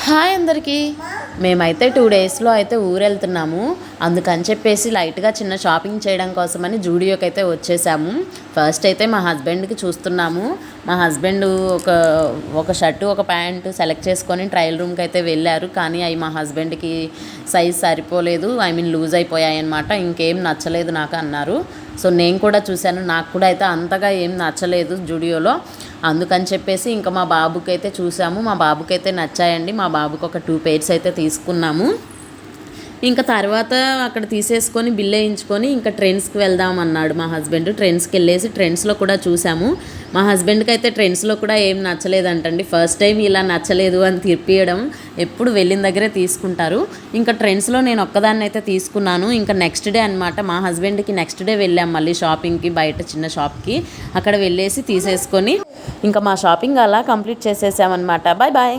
Hi అందరికీ. మేమైతే 2 డేస్లో అయితే ఊరు వెళ్తున్నాము. అందుకని చెప్పేసి లైట్గా చిన్న షాపింగ్ చేయడం కోసమని జూడియోకి అయితే వచ్చేసాము. ఫస్ట్ అయితే మా హస్బెండ్కి చూస్తున్నాము. మా హస్బెండ్ ఒక షర్టు ఒక ప్యాంటు సెలెక్ట్ చేసుకొని ట్రయల్ రూమ్కి అయితే వెళ్ళారు. కానీ అవి మా హస్బెండ్కి సైజ్ సరిపోలేదు, లూజ్ అయిపోయాయి అనమాట. ఇంకేం నచ్చలేదు నాకు అన్నారు. సో నేను కూడా చూశాను, నాకు కూడా అయితే అంతగా ఏం నచ్చలేదు జూడియోలో. అందుకని చెప్పేసి ఇంకా మా బాబుకి అయితే చూసాము. మా బాబుకి అయితే నచ్చాయండి. మా బాబుకి ఒక 2 పెయిర్స్ అయితే తీసుకున్నాము. ఇంకా తర్వాత అక్కడ తీసేసుకొని బిల్ వేయించుకొని ఇంకా ట్రెండ్స్కి వెళ్దాం అన్నాడు మా హస్బెండ్. ట్రెండ్స్కి వెళ్ళేసి ట్రెండ్స్లో కూడా చూసాము. మా హస్బెండ్కి అయితే ట్రెండ్స్లో కూడా ఏం నచ్చలేదంటండి. ఫస్ట్ టైం ఇలా నచ్చలేదు అని తిప్పియడం, ఎప్పుడు వెళ్ళిన దగ్గరే తీసుకుంటారు. ఇంకా ట్రెండ్స్లో నేను ఒక్కదాన్ని అయితే తీసుకున్నాను. ఇంకా నెక్స్ట్ డే అనమాట, మా హస్బెండ్కి నెక్స్ట్ డే వెళ్ళాం మళ్ళీ షాపింగ్కి, బయట చిన్న షాప్కి. అక్కడ వెళ్ళేసి తీసేసుకొని ఇంకా మా షాపింగ్ అలా కంప్లీట్ చేసేసామన్నమాట. Bye bye.